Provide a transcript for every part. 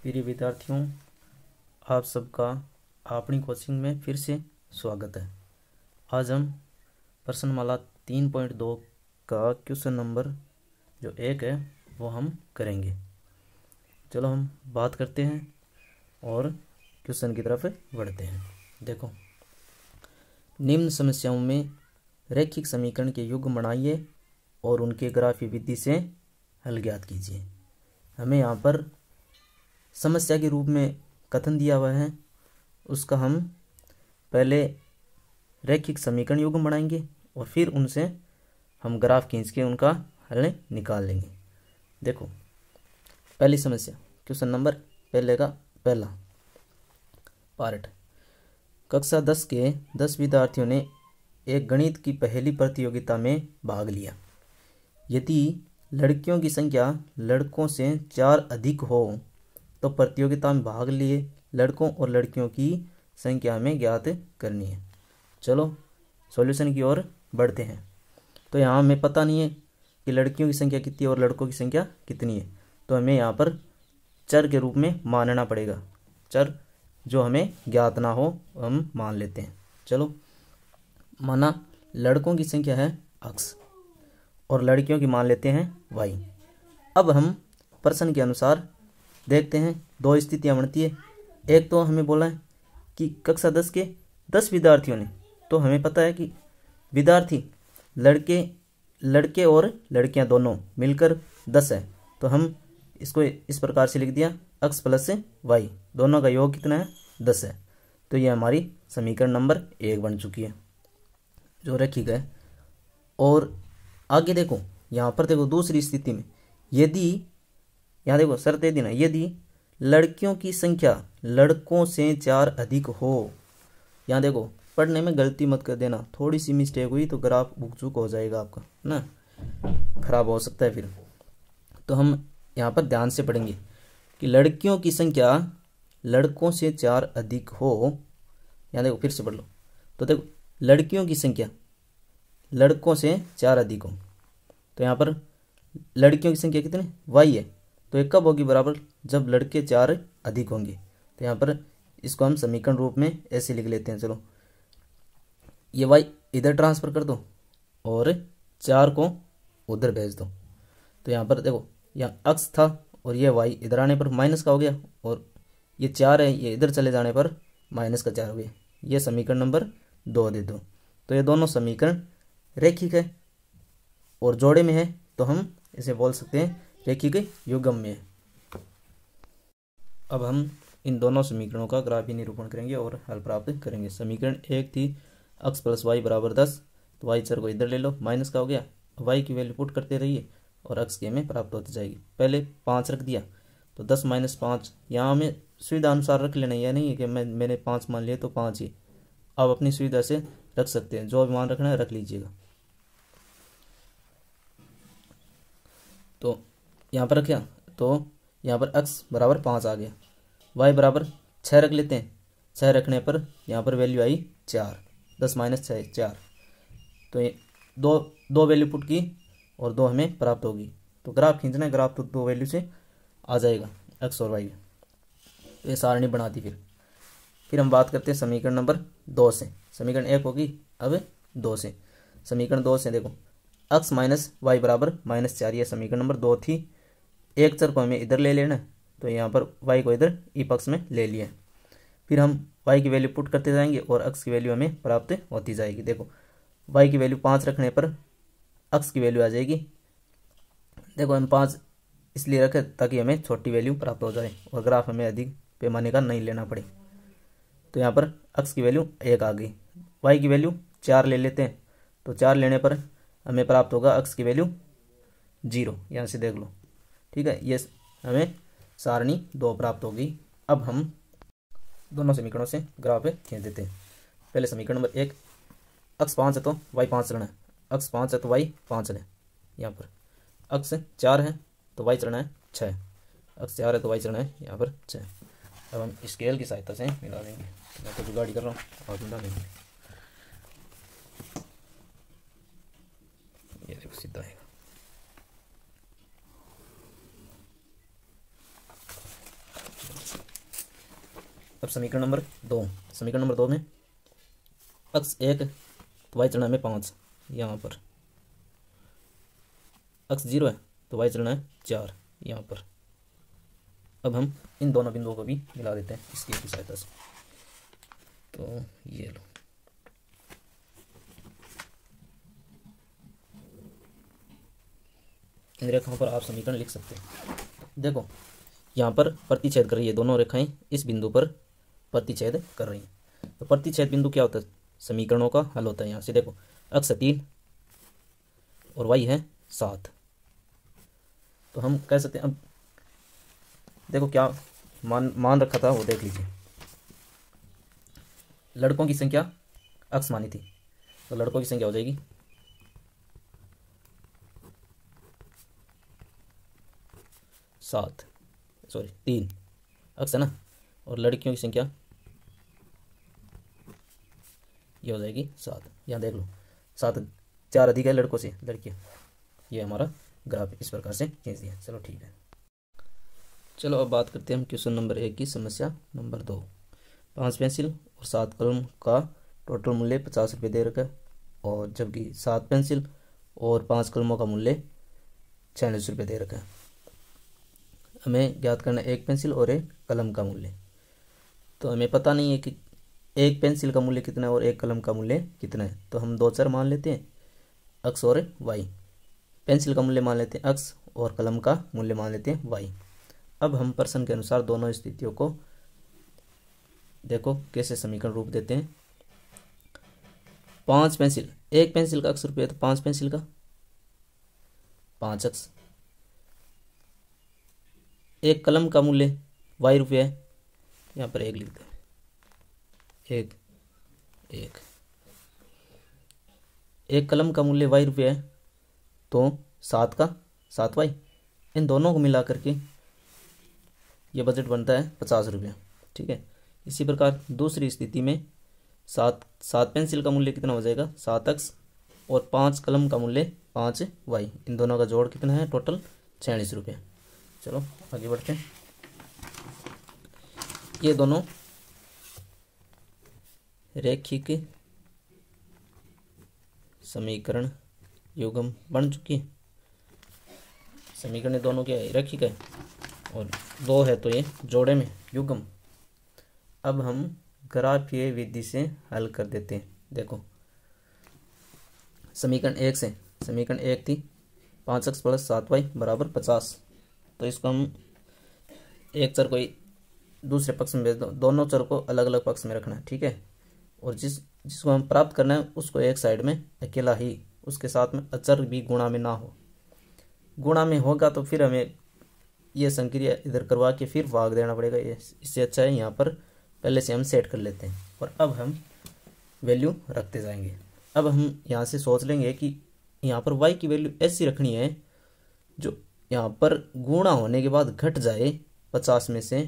प्रिय विद्यार्थियों, आप सबका अपनी कोचिंग में फिर से स्वागत है। आज हम प्रश्नमाला 3.2 का क्वेश्चन नंबर जो 1 है वो हम करेंगे। चलो हम बात करते हैं और क्वेश्चन की तरफ बढ़ते हैं। देखो, निम्न समस्याओं में रैखिक समीकरण के युग्म बनाइए और उनके ग्राफीय विधि से हल ज्ञात कीजिए। हमें यहाँ पर समस्या के रूप में कथन दिया हुआ है, उसका हम पहले रैखिक समीकरण युग्म बनाएंगे और फिर उनसे हम ग्राफ खींच के उनका हल निकाल लेंगे। देखो, पहली समस्या, क्वेश्चन नंबर पहले का पहला पार्ट। कक्षा 10 के 10 विद्यार्थियों ने एक गणित की पहली प्रतियोगिता में भाग लिया। यदि लड़कियों की संख्या लड़कों से 4 अधिक हो तो प्रतियोगिता में भाग लिए लड़कों और लड़कियों की संख्या में ज्ञात करनी है। चलो सॉल्यूशन की ओर बढ़ते हैं। तो यहाँ हमें पता नहीं है कि लड़कियों की संख्या कितनी है और लड़कों की संख्या कितनी है, तो हमें यहाँ पर चर के रूप में मानना पड़ेगा। चर जो हमें ज्ञात ना हो हम मान लेते हैं। चलो, माना लड़कों की संख्या है x और लड़कियों की मान लेते हैं y। अब हम प्रश्न के अनुसार देखते हैं, दो स्थितियां बनती है। एक तो हमें बोला है कि कक्षा 10 के 10 विद्यार्थियों ने, तो हमें पता है कि विद्यार्थी लड़के और लड़कियां दोनों मिलकर 10 है, तो हम इसको इस प्रकार से लिख दिया x प्लस y, दोनों का योग कितना है 10 है। तो ये हमारी समीकरण नंबर 1 बन चुकी है जो रखी गए। और आगे देखो, यहाँ पर देखो दूसरी स्थिति में यदि, यहाँ देखो शर्त दे देना, यदि लड़कियों की संख्या लड़कों से 4 अधिक हो। यहाँ देखो, पढ़ने में गलती मत कर देना, थोड़ी सी मिस्टेक हुई तो ग्राफ बुक चूक हो जाएगा आपका ना, खराब हो सकता है फिर। तो हम यहाँ पर ध्यान से पढ़ेंगे कि लड़कियों की संख्या लड़कों से 4 अधिक हो। यहाँ देखो फिर से पढ़ लो, तो देखो लड़कियों की संख्या लड़कों से 4 अधिक हो, तो यहाँ पर लड़कियों की संख्या कितनी y है, तो ये कब होगी बराबर, जब लड़के 4 अधिक होंगे। तो यहाँ पर इसको हम समीकरण रूप में ऐसे लिख लेते हैं। चलो, ये y इधर ट्रांसफर कर दो और 4 को उधर भेज दो। तो यहाँ पर देखो, यहाँ x था और ये y इधर आने पर माइनस का हो गया, और ये 4 है, ये इधर चले जाने पर माइनस का 4 हो गया। ये समीकरण नंबर 2 दे दो। तो ये दोनों समीकरण रैखिक है और जोड़े में है, तो हम इसे बोल सकते हैं रैखिक युग्म में। अब हम इन दोनों समीकरणों का ग्राफीय निरूपण करेंगे और हल प्राप्त करेंगे। समीकरण 1 थी x प्लस वाई बराबर 10, तो y चर को इधर ले लो, माइनस का हो गया, y की वैल्यू पुट करते रहिए और x की हमें प्राप्त होती जाएगी। पहले 5 रख दिया, तो 10 माइनस 5, यहाँ हमें सुविधा अनुसार रख लेना, यह नहीं है कि मैंने 5 मान लिया तो 5 ही। आप अपनी सुविधा से रख सकते हैं, जो भी मान रखना है रख लीजिएगा। तो यहाँ पर रखा, तो यहाँ पर x बराबर 5 आ गया, y बराबर 6 रख लेते हैं। 6 रखने पर यहाँ पर वैल्यू आई 4, 10 माइनस 6 4, तो ये दो वैल्यू पुट की और 2 हमें प्राप्त होगी। तो ग्राफ खींचना है, ग्राफ तो 2 वैल्यू से आ जाएगा x और y। तो ये सारणी बना दी। फिर हम बात करते हैं समीकरण नंबर 2 से। समीकरण 1 होगी, अब 2 से। समीकरण 2 से देखो, x माइनस वाई बराबर -4, यह समीकरण नंबर 2 थी। एक चर को हमें इधर ले लेना, तो यहाँ पर y को इधर ई पक्ष में ले लिया। फिर हम y की वैल्यू पुट करते जाएंगे और x की वैल्यू हमें प्राप्त होती जाएगी। देखो, y की वैल्यू 5 रखने पर x की वैल्यू आ जाएगी। देखो, हम 5 इसलिए रखें ताकि हमें छोटी वैल्यू प्राप्त हो जाए और ग्राफ हमें अधिक पैमाने का नहीं लेना पड़े। तो यहाँ पर x की वैल्यू 1 आ गई, y की वैल्यू 4 ले लेते हैं, तो 4 लेने पर हमें प्राप्त होगा x की वैल्यू 0। यहाँ से देख लो, ठीक है, ये हमें सारणी 2 प्राप्त होगी। अब हम दोनों समीकरणों से ग्राफ खींच देते हैं। पहले समीकरण नंबर 1, x 5 है तो y 5 चलना है, x 5 है तो y 5 चले। यहाँ पर x 4 है तो y चलना है 6, x 4 है तो y चलना है यहाँ पर 6। अब हम स्केल की सहायता से मिला देंगे, मैं तो जुगाड़ी कर रहा हूँ और मिला देंगे। ये देखो सीधा है। अब समीकरण नंबर 2, समीकरण नंबर 2 में अक्स 1 तो वाई चलना है 5 यहाँ पर, अक्स 0 है तो वाई चलना है 4 यहाँ पर। अब हम इन दोनों बिंदुओं को भी मिला देते हैं स्केल की सहायता से। तो ये लो, इन रेखाओं पर आप समीकरण लिख सकते हैं। देखो यहाँ पर प्रतिच्छेद कर रही है, दोनों रेखाएं इस बिंदु पर प्रतिच्छेद कर रही हैं। तो प्रतिच्छेद बिंदु क्या होता है, समीकरणों का हल होता है। यहाँ से देखो अक्स 3 और वाई है 7, तो हम कह सकते हैं, अब देखो क्या मान रखा था वो देख लीजिए। लड़कों की संख्या अक्स मानी थी, तो लड़कों की संख्या हो जाएगी 3 अक्स है ना, और लड़कियों की संख्या ये हो जाएगी 7। यहाँ देख लो 7 4 अधिक है लड़कों से लड़कियाँ। ये हमारा ग्राफ इस प्रकार से खींच दिया। चलो ठीक है, चलो अब बात करते हैं हम क्वेश्चन नंबर 1 की समस्या नंबर 2। 5 पेंसिल और 7 कलम का टोटल मूल्य 50 रुपये दे रखा है, और जबकि 7 पेंसिल और 5 कलमों का मूल्य 46 रुपये दे रखा है। हमें ज्ञात करना है एक पेंसिल और एक कलम का मूल्य। तो हमें पता नहीं है कि एक पेंसिल का मूल्य कितना है और एक कलम का मूल्य कितना है, तो हम 2 चर मान लेते हैं, अक्स और वाई। पेंसिल का मूल्य मान लेते हैं अक्स और कलम का मूल्य मान लेते हैं वाई। अब हम प्रश्न के अनुसार दोनों स्थितियों को देखो कैसे समीकरण रूप देते हैं। 5 पेंसिल, एक पेंसिल का अक्स रुपये तो 5 पेंसिल का 5 अक्स। एक कलम का मूल्य वाई रुपये है, यहाँ पर 1 लिखते हैं, एक कलम का मूल्य वाई रुपये है, तो 7 का 7 वाई। इन दोनों को मिला करके ये बजट बनता है 50 रुपये। ठीक है, इसी प्रकार दूसरी स्थिति में 7 पेंसिल का मूल्य कितना हो जाएगा 7 अक्स, और 5 कलम का मूल्य 5 वाई। इन दोनों का जोड़ कितना है टोटल 46 रुपये। चलो आगे बढ़ते हैं। ये दोनों रैखिक समीकरण युग्म बन चुकी है। समीकरण दोनों क्या है, रैखिक है, और 2 है तो ये जोड़े में युग्म। अब हम ग्राफीय विधि से हल कर देते हैं। देखो समीकरण 1 से, समीकरण 1 थी 5 अक्स प्लस 7 वाई बराबर 50। तो इसको हम एक चर को दूसरे पक्ष में भेज दो, दोनों चर को अलग अलग पक्ष में रखना है। ठीक है, और जिसको हम प्राप्त करना है उसको एक साइड में अकेला ही, उसके साथ में अचर भी गुणा में ना हो। गुणा में होगा तो फिर हमें ये संक्रिया इधर करवा के फिर भाग देना पड़ेगा। ये इससे अच्छा है यहाँ पर पहले से हम सेट कर लेते हैं, और अब हम वैल्यू रखते जाएंगे। अब हम यहाँ से सोच लेंगे कि यहाँ पर y की वैल्यू ऐसी रखनी है जो यहाँ पर गुणा होने के बाद घट जाए 50 में से।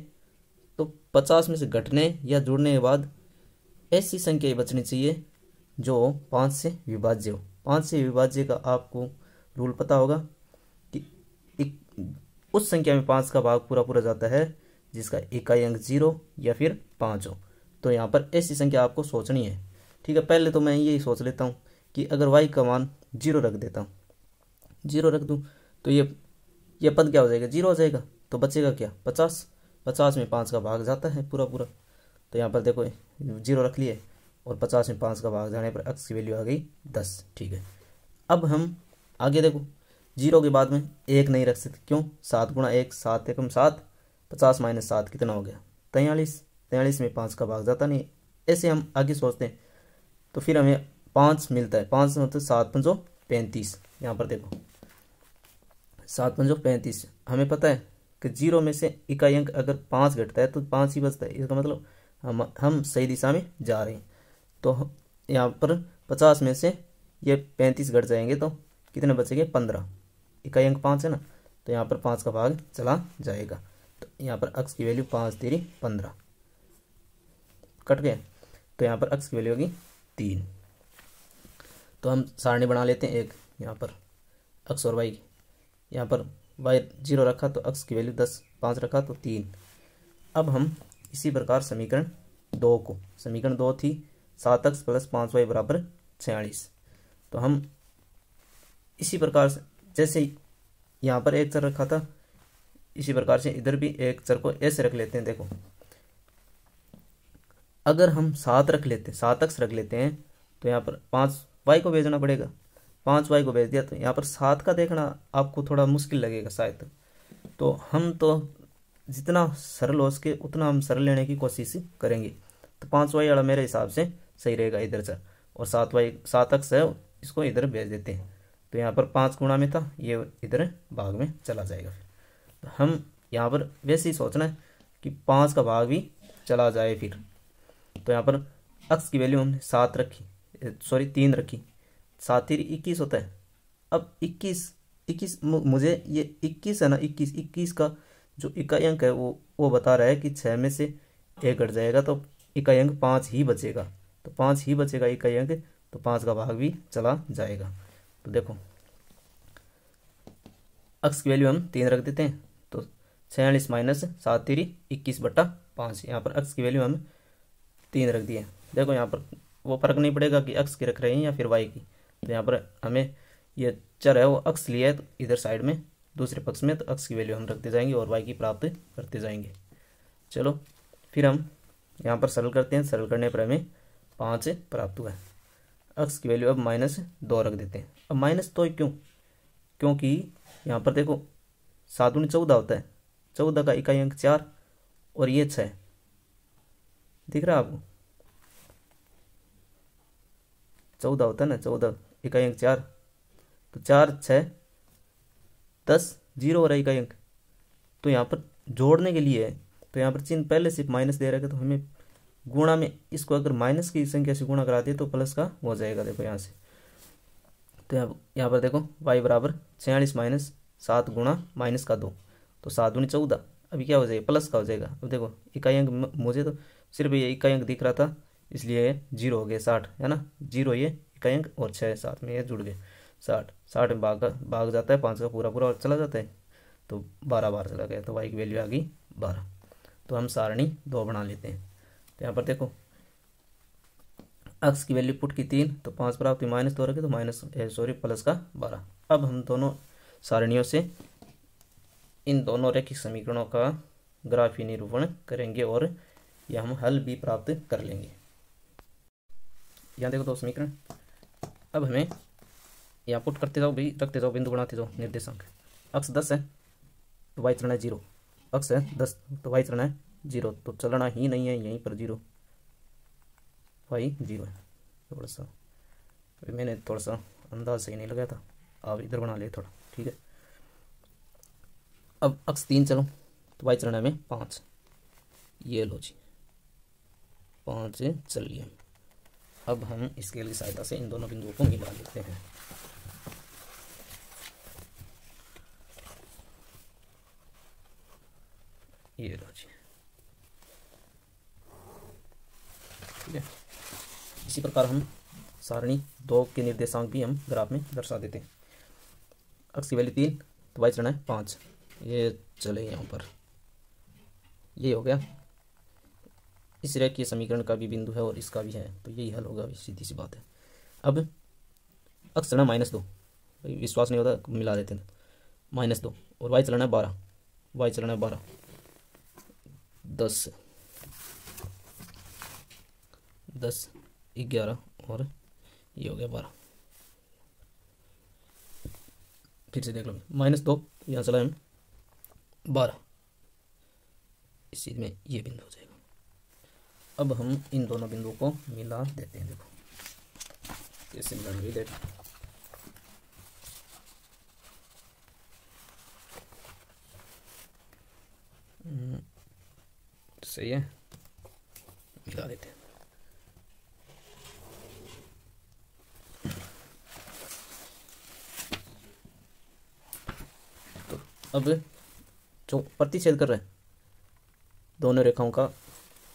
तो 50 में से घटने या जुड़ने के बाद ऐसी संख्या बचनी चाहिए जो 5 से विभाज्य हो। 5 से विभाज्य का आपको रूल पता होगा कि उस संख्या में 5 का भाग पूरा पूरा जाता है जिसका इकाई अंक 0 या फिर 5 हो। तो यहाँ पर ऐसी संख्या आपको सोचनी है। ठीक है, पहले तो मैं यही सोच लेता हूँ कि अगर y का मान 0 रख देता हूँ, 0 रख दूँ तो ये पद क्या हो जाएगा, 0 हो जाएगा। तो बचेगा क्या 50, 50 में 5 का भाग जाता है पूरा पूरा। तो यहाँ पर देखो 0 रख लिए और 50 में 5 का भाग जाने पर x की वैल्यू आ गई 10। ठीक है, अब हम आगे देखो 0 के बाद में 1 नहीं रख सकते, क्यों, 7 गुणा 1 7 एकम 7, 50 माइनस 7 कितना हो गया 43, 43 में 5 का भाग जाता नहीं। ऐसे हम आगे सोचते हैं तो फिर हमें 5 मिलता है, 5 मतलब 7 पंजो 35। यहाँ पर देखो 7 पंजो 35। हमें पता है कि 0 में से इकाई अंक अगर 5 घटता है तो 5 ही बचता है, इसका मतलब हम सही दिशा में जा रहे हैं। तो यहाँ पर 50 में से ये 35 घट जाएंगे तो कितने बचेंगे 15, इकाई अंक 5 है ना, तो यहाँ पर 5 का भाग चला जाएगा। तो यहाँ पर x की वैल्यू 5 3 15 कट गया, तो यहाँ पर x की वैल्यू होगी 3। तो हम सारणी बना लेते हैं एक, यहाँ पर x और y, यहाँ पर y 0 रखा तो x की वैल्यू 10, 5 रखा तो 3। अब हम इसी प्रकार समीकरण 2 को, समीकरण 2 थी 7x प्लस 5y बराबर 46। तो हम इसी प्रकार से, जैसे यहाँ पर एक चर रखा था, इसी प्रकार से इधर भी एक चर को ऐसे रख लेते हैं। देखो अगर हम 7 रख लेते हैं, 7x रख लेते हैं, तो यहाँ पर 5y को भेजना पड़ेगा। 5y को भेज दिया तो यहाँ पर 7 का देखना आपको थोड़ा मुश्किल लगेगा शायद। तो हम तो जितना सरल हो सके उतना हम सरल लेने की कोशिश करेंगे। तो 5y वाला मेरे हिसाब से सही रहेगा इधर से, और 7x है इसको इधर भेज देते हैं। तो यहाँ पर 5 गुणा में था, ये इधर भाग में चला जाएगा। फिर तो हम यहाँ पर वैसे ही सोचना है कि 5 का भाग भी चला जाए। फिर तो यहाँ पर x की वैल्यू हमने 7 रखी, सॉरी 3 रखी, 7 ही 21 होता है। अब 21 मुझे ये 21 है ना, 21 का जो इकाई अंक है वो बता रहा है कि 6 में से 1 घट जाएगा तो इकाई अंक 5 ही बचेगा। तो 5 ही बचेगा इकाई अंक, तो 5 का भाग भी चला जाएगा। तो देखो x की वैल्यू हम 3 रख देते हैं, तो 46 माइनस 7 3 21/5। यहाँ पर x की वैल्यू हम 3 रख दिए। देखो यहाँ पर वो फर्क नहीं पड़ेगा कि x की रख रहे हैं या फिर y की। तो यहाँ पर हमें ये चर है वो x लिया है, तो इधर साइड में दूसरे पक्ष में तो x की वैल्यू हम रखते जाएंगे और y की प्राप्त करते जाएंगे। चलो फिर हम यहाँ पर सरल करते हैं। सरल करने पर हमें 5 प्राप्त हुआ है। x की वैल्यू अब -2 रख देते हैं। अब -2 क्यों? क्योंकि यहाँ पर देखो 7 दूनी 14 होता है, 14 का इकाई अंक 4 और ये 6 दिख रहा है आपको, 14 होता है ना, 14 इकाई अंक 4, तो 4 6 10 0 हो रहा है इकाई अंक। तो यहाँ पर जोड़ने के लिए है, तो यहाँ पर चिन्ह पहले से माइनस दे रखा है, तो हमें गुणा में इसको अगर माइनस की संख्या से गुणा करा दिए तो प्लस का हो जाएगा। देखो यहाँ से, तो यहाँ पर देखो y बराबर 46 माइनस 7 गुणा माइनस का 2, तो 7 दूनी 14, अभी क्या हो जाएगा प्लस का हो जाएगा। अब देखो इकाई अंक मुझे तो सिर्फ ये इकाई अंक दिख रहा था इसलिए 0 हो गया, 60 है ना, 0 ये इकाई अंक और 6 साथ में ये जुड़ गए, 60 में भाग जाता है 5 का पूरा और चला जाता है, तो 12 बार चला गया, तो y की वैल्यू आ गई 12। तो हम सारणी 2 बना लेते हैं। तो यहाँ पर देखो x की वैल्यू पुट की 3, तो 5 प्राप्त हुई, -2 रखे तो प्लस का 12। अब हम दोनों सारणियों से इन दोनों रैखिक समीकरणों का ग्राफीय निरूपण करेंगे और यह हम हल भी प्राप्त कर लेंगे। यहाँ देखो 2 समीकरण। अब हमें यहाँ पुट करते जाओ भाई, रखते जाओ, बिंदु बनाते जाओ। निर्देशांक x 10 है तो y चलना है 0, x है 10 तो y चलना है 0, तो चलना ही नहीं है यहीं पर 0, y 0 है। थोड़ा सा मैंने थोड़ा सा अंदाज सही नहीं लगाया था, आप इधर बना ले थोड़ा, ठीक है। अब x 3 चलो तो y चलना है हमें 5, ये लो जी 5 चल लिए। अब हम स्केल की सहायता से इन दोनों बिंदुओं को मिला लेते हैं। ये लो जी, ठीक है। इसी प्रकार हम सारणी 2 के निर्देशांक भी हम ग्राफ में दर्शा देते हैं। x की वैल्यू 3 तो y चलना है 5, ये चले यहाँ पर, ये हो गया। इस रेखीय समीकरण का भी बिंदु है और इसका भी है, तो यही हल होगा, सीधी सी बात है। अब x चलना -2, विश्वास नहीं होता मिला देते हैं, -2 और y चलना है 12, y चलना है 12 10 10 11 और ये हो गया 12। फिर से देख लो, -2 यहाँ चला है 12, इसी में ये बिंदु हो जाएगा। अब हम इन दोनों बिंदुओं को मिला देते हैं। देखो कैसे मिलाएंगे, देखो सही है, मिला देते हैं। तो अब जो प्रतिच्छेद कर रहे हैं दोनों रेखाओं का,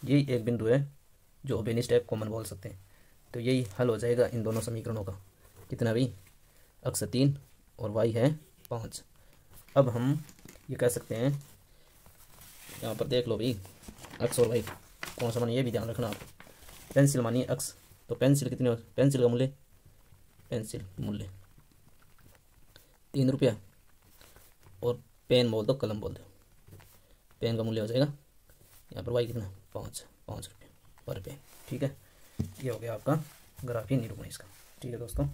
यही एक बिंदु है जो अबेनिस टाइप कॉमन बोल सकते हैं। तो यही हल हो जाएगा इन दोनों समीकरणों का। कितना भी x 3 और y है 5। अब हम ये कह सकते हैं, यहाँ पर देख लो भाई, एक्स और वाई कौन सा मानिए, ये भी ध्यान रखना आप। पेंसिल मानिए एक्स, तो पेंसिल कितने हो, पेंसिल का मूल्य, पेंसिल मूल्य 3 रुपया, और पेन बोल दो, कलम बोल दो, पेन का मूल्य हो जाएगा यहाँ पर वाई कितना, 5 रुपये पर पेन। ठीक है, ये हो गया आपका ग्राफीय निरूपण इसका। ठीक है दोस्तों।